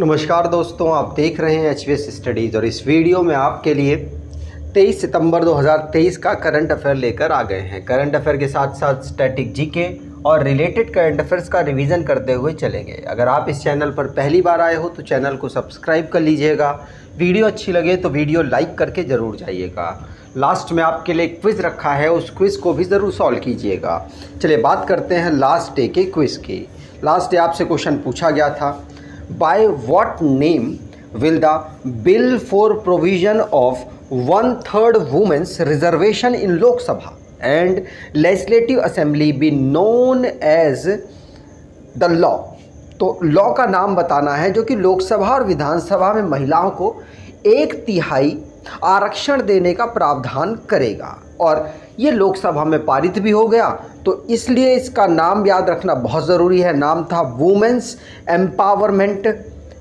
नमस्कार दोस्तों, आप देख रहे हैं HVS स्टडीज़ और इस वीडियो में आपके लिए 23 सितंबर 2023 का करंट अफेयर लेकर आ गए हैं। करंट अफेयर के साथ साथ स्टैटिक जीके और रिलेटेड करंट अफेयर्स का रिवीजन करते हुए चलेंगे। अगर आप इस चैनल पर पहली बार आए हो तो चैनल को सब्सक्राइब कर लीजिएगा। वीडियो अच्छी लगे तो वीडियो लाइक करके ज़रूर जाइएगा। लास्ट में आपके लिए क्विज़ रखा है, उस क्विज़ को भी ज़रूर सॉल्व कीजिएगा। चलिए बात करते हैं लास्ट डे के क्विज़ की। लास्ट डे आपसे क्वेश्चन पूछा गया था, by what name will the bill for provision of 1/3 women's reservation in Lok Sabha and Legislative Assembly be known as the law? तो लॉ का नाम बताना है जो कि लोकसभा और विधानसभा में महिलाओं को 1/3 आरक्षण देने का प्रावधान करेगा। और ये लोकसभा में पारित भी हो गया, तो इसलिए इसका नाम याद रखना बहुत ज़रूरी है। नाम था वुमेन्स एम्पावरमेंट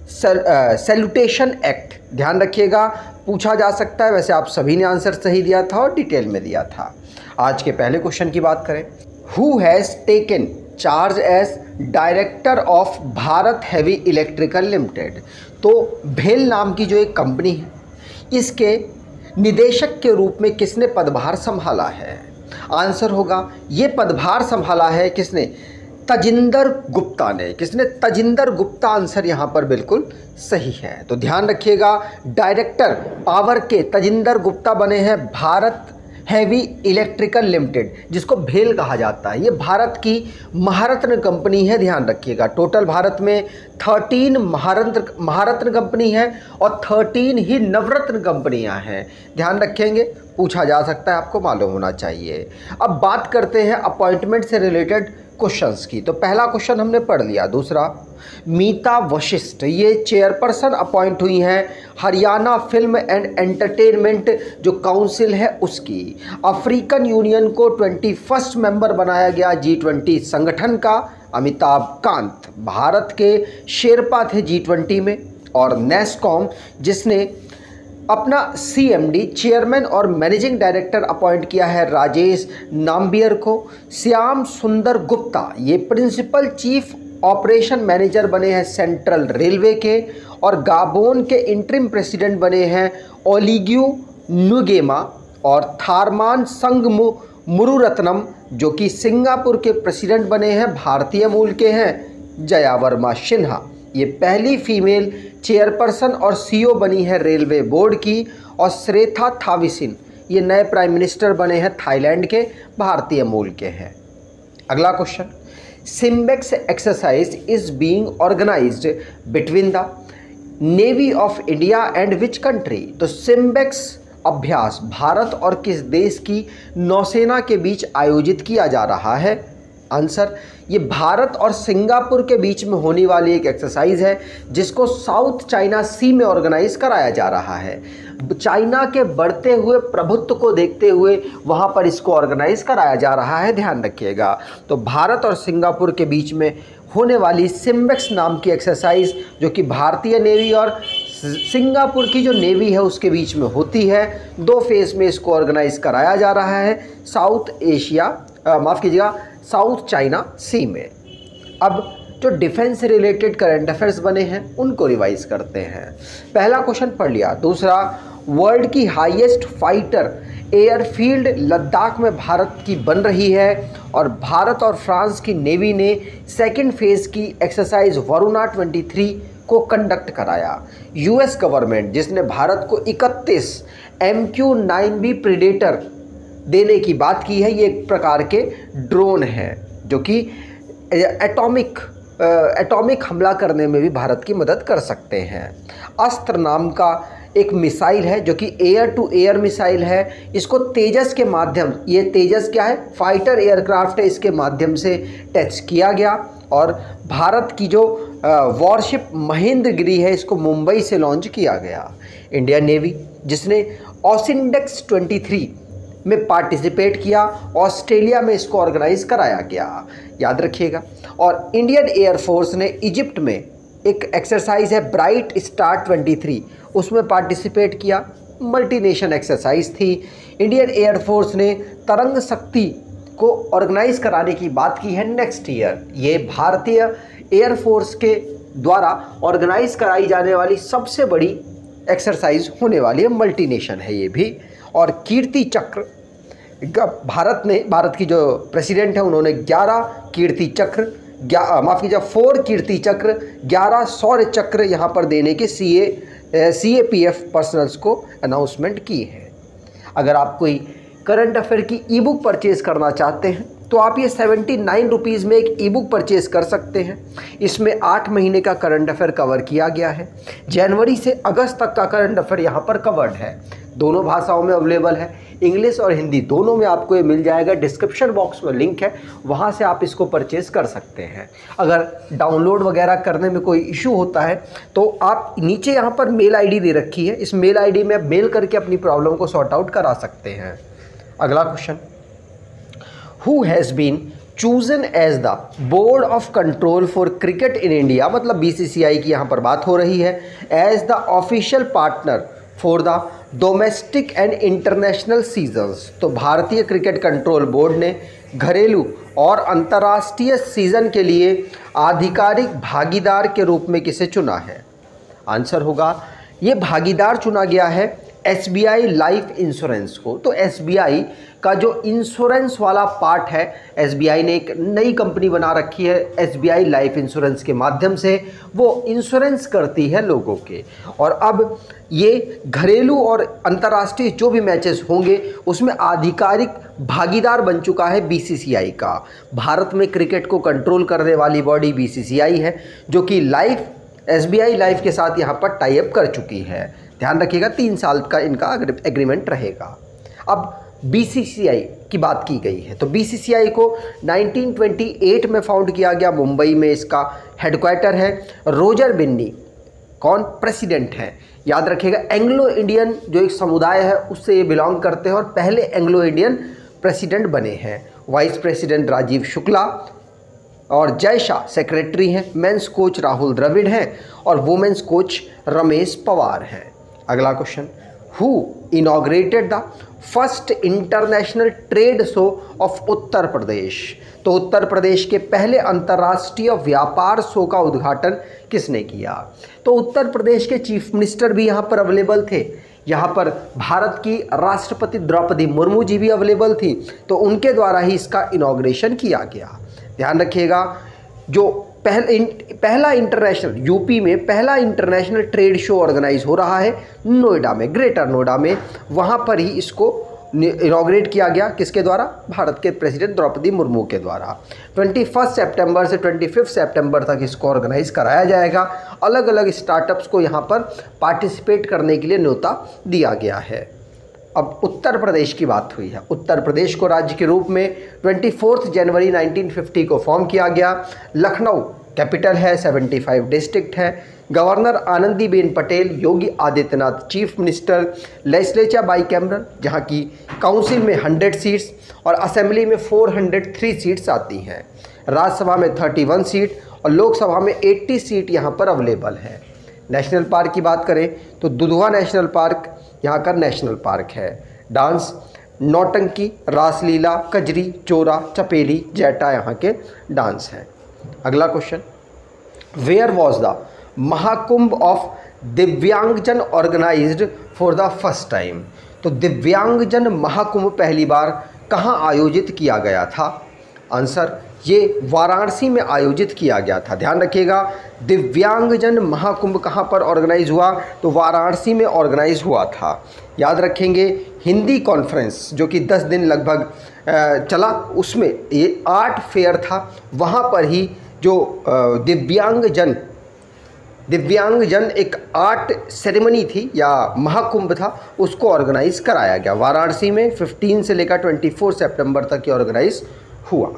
सैल्यूटेशन एक्ट। ध्यान रखिएगा, पूछा जा सकता है। वैसे आप सभी ने आंसर सही दिया था और डिटेल में दिया था। आज के पहले क्वेश्चन की बात करें, who has taken charge as director of Bharat heavy electrical limited? तो भेल नाम की जो एक कंपनी है, इसके निदेशक के रूप में किसने पदभार संभाला है? आंसर होगा, ये पदभार संभाला है किसने? तजिंदर गुप्ता ने। किसने? तजिंदर गुप्ता। आंसर यहाँ पर बिल्कुल सही है। तो ध्यान रखिएगा, डायरेक्टर पावर के तजिंदर गुप्ता बने हैं भारत हैवी इलेक्ट्रिकल लिमिटेड, जिसको भेल कहा जाता है। ये भारत की महारत्न कंपनी है। ध्यान रखिएगा, टोटल भारत में 13 महारत्न कंपनी है और 13 ही नवरत्न कंपनियां हैं। ध्यान रखेंगे, पूछा जा सकता है, आपको मालूम होना चाहिए। अब बात करते हैं अपॉइंटमेंट से रिलेटेड क्वेश्चंस की। तो पहला क्वेश्चन हमने पढ़ लिया। दूसरा, मीता वशिष्ठ ये चेयरपर्सन अपॉइंट हुई हैं हरियाणा फिल्म एंड एंटरटेनमेंट जो काउंसिल है उसकी। अफ्रीकन यूनियन को 21st मेंबर बनाया गया G20 संगठन का। अमिताभ कांत भारत के शेरपा थे G20 में। और नेस्कॉम जिसने अपना CMD चेयरमैन और मैनेजिंग डायरेक्टर अपॉइंट किया है राजेश नाम्बियर को। श्याम सुंदर गुप्ता ये प्रिंसिपल चीफ ऑपरेशन मैनेजर बने हैं सेंट्रल रेलवे के। और गाबोन के इंटरिम प्रेसिडेंट बने हैं ओलिग्यू नुगेमा। और थारमान संग मुरुरत्नम जो कि सिंगापुर के प्रेसिडेंट बने हैं, भारतीय मूल के हैं, जया वर्मा सिन्हा ये पहली फीमेल चेयरपर्सन और CEO बनी है रेलवे बोर्ड की। और श्रेथा थाविसिन ये नए प्राइम मिनिस्टर बने हैं थाईलैंड के, भारतीय मूल के हैं। अगला question, SIMBEX exercise is being organised between the navy of India and which country? तो सिम्बेक्स अभ्यास भारत और किस देश की नौसेना के बीच आयोजित किया जा रहा है? आंसर, ये भारत और सिंगापुर के बीच में होने वाली एक एक्सरसाइज है जिसको साउथ चाइना सी में ऑर्गेनाइज कराया जा रहा है। चाइना के बढ़ते हुए प्रभुत्व को देखते हुए वहाँ पर इसको ऑर्गेनाइज कराया जा रहा है। ध्यान रखिएगा। तो भारत और सिंगापुर के बीच में होने वाली सिम्बेक्स नाम की एक्सरसाइज जो कि भारतीय नेवी और सिंगापुर की जो नेवी है उसके बीच में होती है। 2 फेज़ में इसको ऑर्गेनाइज कराया जा रहा है साउथ चाइना सी में। अब जो डिफेंस से रिलेटेड करंट अफेयर्स बने हैं उनको रिवाइज करते हैं। पहला क्वेश्चन पढ़ लिया। दूसरा, वर्ल्ड की हाईएस्ट फाइटर एयरफील्ड लद्दाख में भारत की बन रही है। और भारत और फ्रांस की नेवी ने सेकेंड फेज़ की एक्सरसाइज वरुणा 23 को कंडक्ट कराया। US गवर्नमेंट जिसने भारत को 31 MQ-9B प्रेडेटर देने की बात की है। ये एक प्रकार के ड्रोन हैं जो कि एटॉमिक हमला करने में भी भारत की मदद कर सकते हैं। अस्त्र नाम का एक मिसाइल है जो कि एयर टू एयर मिसाइल है। इसको तेजस के माध्यम, ये तेजस क्या है? फाइटर एयरक्राफ्ट है, इसके माध्यम से टेस्ट किया गया। और भारत की जो वॉरशिप महेंद्रगिरी है इसको मुंबई से लॉन्च किया गया। इंडियन नेवी जिसने ओसिंडेक्स 23 में पार्टिसिपेट किया, ऑस्ट्रेलिया में इसको ऑर्गेनाइज कराया गया। याद रखिएगा। और इंडियन एयरफोर्स ने इजिप्ट में एक एक्सरसाइज है ब्राइट स्टार 23, उसमें पार्टिसिपेट किया। मल्टीनेशन एक्सरसाइज थी। इंडियन एयरफोर्स ने तरंग शक्ति को ऑर्गेनाइज कराने की बात की है नेक्स्ट ईयर। ये भारतीय एयरफोर्स के द्वारा ऑर्गेनाइज कराई जाने वाली सबसे बड़ी एक्सरसाइज होने वाली है, मल्टीनेशन है ये भी। और कीर्ति चक्र, भारत की जो प्रेसिडेंट है उन्होंने 11 कीर्ति चक्र, माफ़ कीजिए 4 कीर्ति चक्र, 11 शौर्य चक्र यहाँ पर देने के CAPF पर्सनल्स को अनाउंसमेंट की है। अगर आप कोई करंट अफेयर की ई बुक परचेज़ करना चाहते हैं तो आप ये 79 रुपीज़ में एक ई बुक परचेज़ कर सकते हैं। इसमें 8 महीने का करंट अफेयर कवर किया गया है। जनवरी से अगस्त तक का करंट अफेयर यहाँ पर कवर्ड है। दोनों भाषाओं में अवेलेबल है, इंग्लिश और हिंदी दोनों में आपको ये मिल जाएगा। डिस्क्रिप्शन बॉक्स में लिंक है, वहाँ से आप इसको परचेज़ कर सकते हैं। अगर डाउनलोड वगैरह करने में कोई इशू होता है तो आप नीचे यहाँ पर मेल आईडी दे रखी है, इस मेल आईडी में मेल करके अपनी प्रॉब्लम को सॉर्ट आउट करा सकते हैं। अगला question, who has been chosen as the board of control for cricket in India, मतलब BCCI की यहाँ पर बात हो रही है, as the official partner for the domestic and international seasons. तो भारतीय क्रिकेट कंट्रोल बोर्ड ने घरेलू और अंतर्राष्ट्रीय सीजन के लिए आधिकारिक भागीदार के रूप में किसे चुना है? आंसर होगा, ये भागीदार चुना गया है SBI लाइफ इंश्योरेंस को। तो SBI का जो इंश्योरेंस वाला पार्ट है, SBI ने एक नई कंपनी बना रखी है SBI लाइफ इंश्योरेंस के माध्यम से वो इंश्योरेंस करती है लोगों के। और अब ये घरेलू और अंतर्राष्ट्रीय जो भी मैचेस होंगे उसमें आधिकारिक भागीदार बन चुका है BCCI का। भारत में क्रिकेट को कंट्रोल करने वाली बॉडी BCCI है, जो कि SBI लाइफ के साथ यहाँ पर टाई अप कर चुकी है। ध्यान रखिएगा 3 साल का इनका एग्रीमेंट रहेगा। अब BCCI की बात की गई है तो BCCI को 1928 में फाउंड किया गया, मुंबई में इसका हेडक्वार्टर है। रोजर बिन्नी कौन प्रेसिडेंट है? याद रखिएगा, एंग्लो इंडियन जो एक समुदाय है उससे ये बिलोंग करते हैं और पहले एंग्लो इंडियन प्रेसिडेंट बने हैं। वाइस प्रेसिडेंट राजीव शुक्ला और जय शाह सेक्रेटरी हैं। मेंस कोच राहुल द्रविड़ हैं और वुमेन्स कोच रमेश पवार हैं। अगला question, who inaugurated the first international trade show of Uttar Pradesh? तो उत्तर प्रदेश के पहले अंतर्राष्ट्रीय व्यापार शो का उद्घाटन किसने किया? तो उत्तर प्रदेश के चीफ मिनिस्टर भी यहाँ पर अवेलेबल थे। यहाँ पर भारत की राष्ट्रपति द्रौपदी मुर्मू जी भी अवेलेबल थी, तो उनके द्वारा ही इसका इनॉग्रेशन किया गया। ध्यान रखिएगा, जो पहला इंटरनेशनल यूपी में पहला इंटरनेशनल ट्रेड शो ऑर्गेनाइज हो रहा है नोएडा में, ग्रेटर नोएडा में, वहाँ पर ही इसको इनॉग्रेट किया गया। किसके द्वारा? भारत के प्रेसिडेंट द्रौपदी मुर्मू के द्वारा। 21 सितंबर से 25 सितंबर तक इसको ऑर्गेनाइज कराया जाएगा। अलग अलग स्टार्टअप्स को यहाँ पर पार्टिसिपेट करने के लिए न्योता दिया गया है। अब उत्तर प्रदेश की बात हुई है। उत्तर प्रदेश को राज्य के रूप में 24 जनवरी 1950 को फॉर्म किया गया। लखनऊ कैपिटल है, 75 डिस्ट्रिक्ट है। Governor Anandiben Patel, Yogi Adityanath chief minister. Legislature bicameral, जहाँ की काउंसिल में 100 सीट्स और असेंबली में 403 सीट्स आती हैं। राज्यसभा में 31 सीट और लोकसभा में 80 सीट यहाँ पर अवेलेबल है। नेशनल पार्क की बात करें तो दुधवा नेशनल पार्क यहाँ का नेशनल पार्क है। डांस नौटंकी, रासलीला, कजरी, चोरा, चपेली, जैटा यहाँ के डांस हैं। अगला question, where was the Mahakumbh of Divyangjan organised for the first time? तो दिव्यांगजन महाकुंभ पहली बार कहाँ आयोजित किया गया था? आंसर, ये वाराणसी में आयोजित किया गया था। ध्यान रखिएगा, दिव्यांगजन महाकुंभ कहाँ पर ऑर्गेनाइज हुआ? तो वाराणसी में ऑर्गेनाइज हुआ था। याद रखेंगे, हिंदी कॉन्फ्रेंस जो कि 10 दिन लगभग चला, उसमें ये आर्ट फेयर था। वहाँ पर ही जो दिव्यांगजन एक आर्ट सेरेमनी थी या महाकुंभ था, उसको ऑर्गेनाइज कराया गया। वाराणसी में 15 से लेकर 24 सितंबर तक ये ऑर्गेनाइज हुआ।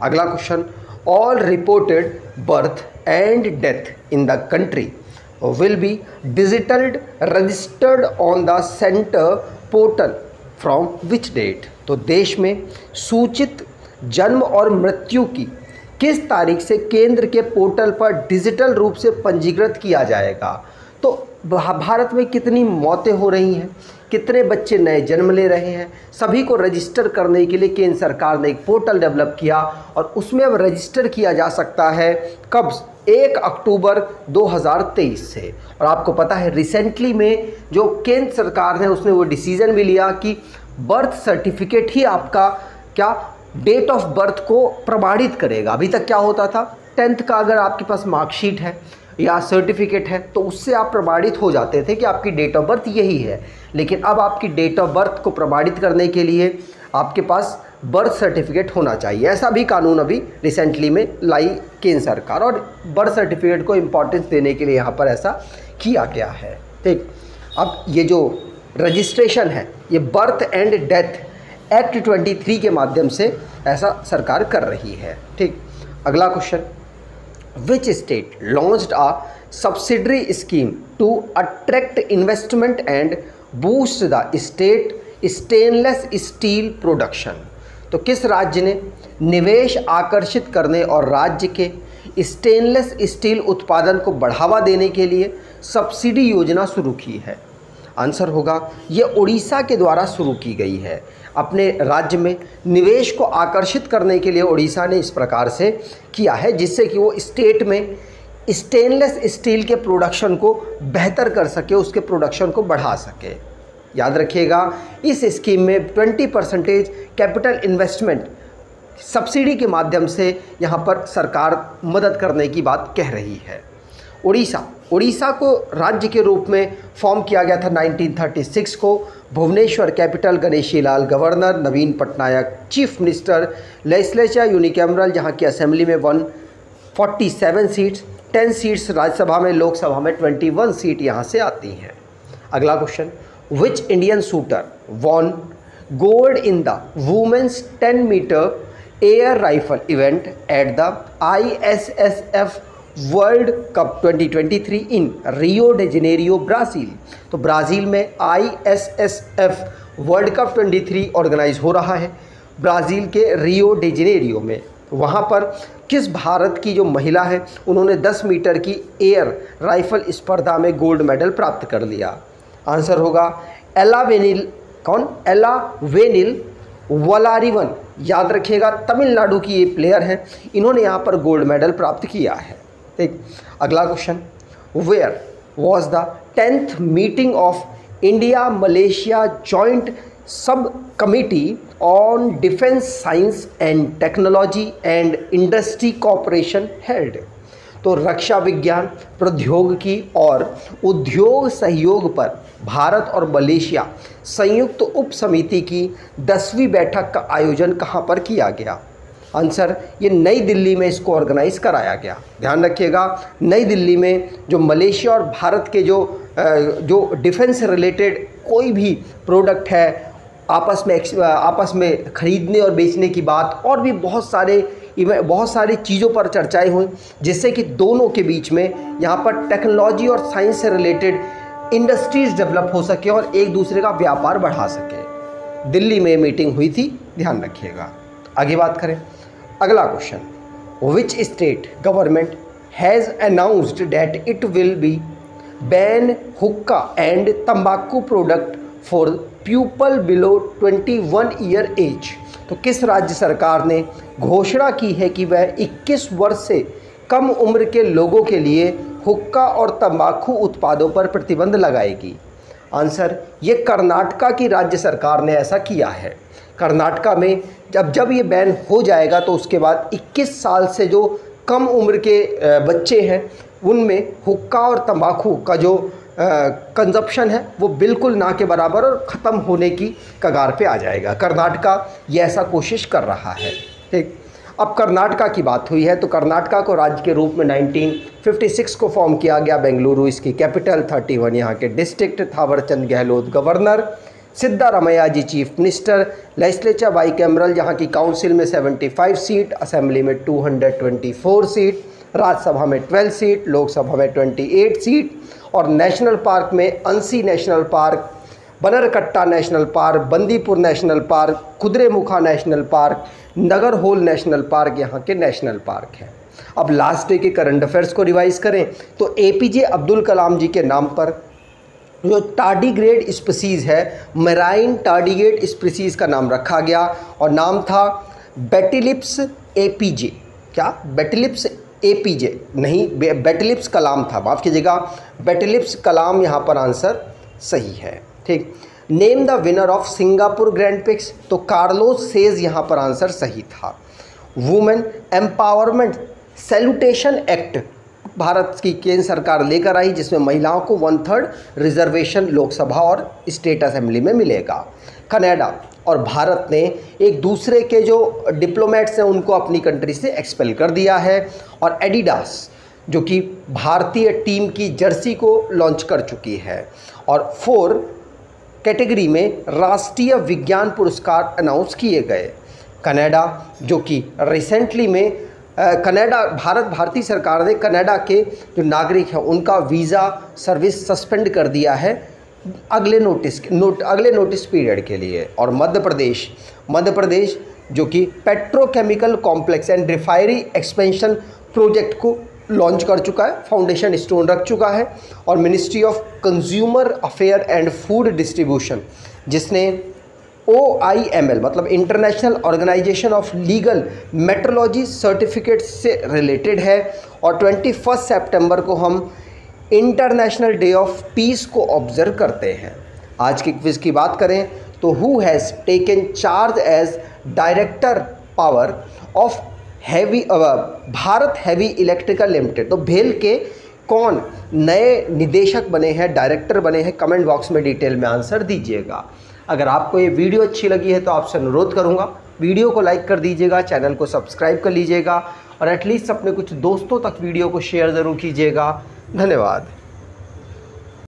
अगला question, all reported birth and death in the country will be digital registered on the centre portal from which date? तो देश में सूचित जन्म और मृत्यु की किस तारीख से केंद्र के पोर्टल पर डिजिटल रूप से पंजीकृत किया जाएगा? तो भारत में कितनी मौतें हो रही हैं, कितने बच्चे नए जन्म ले रहे हैं, सभी को रजिस्टर करने के लिए केंद्र सरकार ने एक पोर्टल डेवलप किया और उसमें अब रजिस्टर किया जा सकता है कब, 1 अक्टूबर 2023 से। और आपको पता है रिसेंटली में जो केंद्र सरकार ने उसने वो डिसीज़न भी लिया कि बर्थ सर्टिफिकेट ही आपका क्या डेट ऑफ बर्थ को प्रमाणित करेगा। अभी तक क्या होता था, 10th का अगर आपके पास मार्कशीट है या सर्टिफिकेट है तो उससे आप प्रमाणित हो जाते थे कि आपकी डेट ऑफ बर्थ यही है। लेकिन अब आपकी डेट ऑफ बर्थ को प्रमाणित करने के लिए आपके पास बर्थ सर्टिफिकेट होना चाहिए। ऐसा भी कानून अभी रिसेंटली में लाई केंद्र सरकार और बर्थ सर्टिफिकेट को इम्पोर्टेंस देने के लिए यहाँ पर ऐसा किया गया है। ठीक, अब ये जो रजिस्ट्रेशन है ये बर्थ एंड डेथ एक्ट 23 के माध्यम से ऐसा सरकार कर रही है। ठीक, अगला question, which state launched a subsidiary scheme to attract investment and boost the state stainless steel production. तो किस राज्य ने निवेश आकर्षित करने और राज्य के स्टेनलेस स्टील उत्पादन को बढ़ावा देने के लिए सब्सिडी योजना शुरू की है? आंसर होगा ये उड़ीसा के द्वारा शुरू की गई है। अपने राज्य में निवेश को आकर्षित करने के लिए उड़ीसा ने इस प्रकार से किया है जिससे कि वो स्टेट में स्टेनलेस स्टील के प्रोडक्शन को बेहतर कर सके, उसके प्रोडक्शन को बढ़ा सके। याद रखिएगा इस स्कीम में 20% कैपिटल इन्वेस्टमेंट सब्सिडी के माध्यम से यहाँ पर सरकार मदद करने की बात कह रही है। उड़ीसा को राज्य के रूप में फॉर्म किया गया था 1936 को। Bhubaneswar capital, Ganeshi Lal governor, Naveen Patnaik chief minister, legislature unicameral जहाँ की असेंबली में 147 सीट्स, 10 सीट्स राज्यसभा में, लोकसभा में 21 सीट यहाँ से आती हैं। अगला question, which Indian shooter won gold in the women's 10 metre air rifle event at the ISSF world cup 2023 in Rio de Janeiro, Brazil. तो ब्राज़ील में ISSF वर्ल्ड कप 23 ऑर्गेनाइज हो रहा है ब्राज़ील के रियो डे जेनेरियो में। वहाँ पर किस भारत की जो महिला है उन्होंने 10 मीटर की एयर राइफल स्पर्धा में गोल्ड मेडल प्राप्त कर लिया? आंसर होगा एला वेनिल। कौन? एला वेनिल वलारिवन। याद रखिएगा तमिलनाडु की ये प्लेयर हैं, इन्होंने यहाँ पर गोल्ड मेडल प्राप्त किया है। ठीक, अगला question, where was the 10th meeting of India Malaysia joint sub committee on defence science and technology and industry cooperation held? तो रक्षा विज्ञान, प्रौद्योगिकी और उद्योग सहयोग पर भारत और मलेशिया संयुक्त उप समिति की 10वीं बैठक का आयोजन कहाँ पर किया गया? आंसर, ये नई दिल्ली में इसको ऑर्गेनाइज कराया गया। ध्यान रखिएगा नई दिल्ली में जो मलेशिया और भारत के जो डिफेंस रिलेटेड कोई भी प्रोडक्ट है आपस में खरीदने और बेचने की बात और भी बहुत सारी चीज़ों पर चर्चाएं हुई जिससे कि दोनों के बीच में यहाँ पर टेक्नोलॉजी और साइंस से रिलेटेड इंडस्ट्रीज़ डेवलप हो सके और एक दूसरे का व्यापार बढ़ा सके। दिल्ली में मीटिंग हुई थी, ध्यान रखिएगा। आगे बात करें, अगला question, which state government has announced that it will be ban hookah and तंबाकू product for people below 21 year age? तो किस राज्य सरकार ने घोषणा की है कि वह 21 वर्ष से कम उम्र के लोगों के लिए हुक्का और तंबाकू उत्पादों पर प्रतिबंध लगाएगी? आंसर, ये कर्नाटका की राज्य सरकार ने ऐसा किया है। कर्नाटका में जब ये बैन हो जाएगा तो उसके बाद 21 साल से जो कम उम्र के बच्चे हैं उनमें हुक्का और तंबाकू का जो कंजप्शन है वो बिल्कुल ना के बराबर और ख़त्म होने की कगार पे आ जाएगा। कर्नाटका ये ऐसा कोशिश कर रहा है। ठीक, अब कर्नाटका की बात हुई है तो कर्नाटका को राज्य के रूप में 1956 को फॉर्म किया गया। बेंगलुरु इसकी कैपिटल, 31 यहाँ के डिस्ट्रिक्ट, थावरचंद गहलोत गवर्नर, सिद्धारमैया जी चीफ मिनिस्टर, लेजिस्लेचर बाईकैमरल जहाँ की काउंसिल में 75 सीट, असेंबली में 224 सीट, राज्यसभा में 12 सीट, लोकसभा में 28 सीट और नेशनल पार्क में Anshi national park, Bannerghatta national park, Bandipur national park, Kudremukh national park, Nagarhole national park यहाँ के नेशनल पार्क हैं। अब लास्ट डे के करंट अफेयर्स को रिवाइज करें तो APJ अब्दुल कलाम जी के नाम पर जो टार्डिग्रेड स्पीसीज़ है, मेराइन टार्डिग्रेड स्पीसीज़ का नाम रखा गया और नाम था बेटिलिप्स एपीजे। क्या? बेटिलिप्स एपीजे नहीं, बेटिलिप्स कलाम था, माफ़ कीजिएगा, बेटिलिप्स कलाम यहाँ पर आंसर सही है। ठीक। Name the winner of Singapore grand prix, तो कार्लोस सेज यहाँ पर आंसर सही था। Women empowerment salutation act Bharat की केंद्र सरकार लेकर आई, जिसमें महिलाओं को 1/3 रिजर्वेशन लोकसभा और स्टेट असेंबली में मिलेगा। कनाडा और भारत ने एक दूसरे के जो डिप्लोमेट्स हैं उनको अपनी कंट्री से एक्सपेल कर दिया है। और एडिडास जो कि भारतीय टीम की जर्सी को लॉन्च कर चुकी है। और 4 कैटेगरी में राष्ट्रीय विज्ञान पुरस्कार अनाउंस किए गए। कनाडा जो कि रिसेंटली में भारतीय सरकार ने कनाडा के जो नागरिक हैं उनका वीज़ा सर्विस सस्पेंड कर दिया है अगले नोटिस पीरियड के लिए। और मध्य प्रदेश जो कि petrochemical complex and refinery expansion project को लॉन्च कर चुका है, फाउंडेशन स्टोन रख चुका है। और ministry of consumer affair and food distribution, जिसने OIML मतलब international organisation of legal metrology certificate से रिलेटेड है। और 21 सितंबर को हम इंटरनेशनल डे ऑफ पीस को ऑब्जर्व करते हैं। आज की क्विज की बात करें तो who has taken charge as director power of Bharat heavy electrical limited, तो भेल के कौन नए निदेशक बने हैं, डायरेक्टर बने हैं? कमेंट बॉक्स में डिटेल में आंसर दीजिएगा। अगर आपको ये वीडियो अच्छी लगी है तो आपसे अनुरोध करूंगा वीडियो को लाइक कर दीजिएगा, चैनल को सब्सक्राइब कर लीजिएगा और एटलीस्ट अपने कुछ दोस्तों तक वीडियो को शेयर ज़रूर कीजिएगा। धन्यवाद।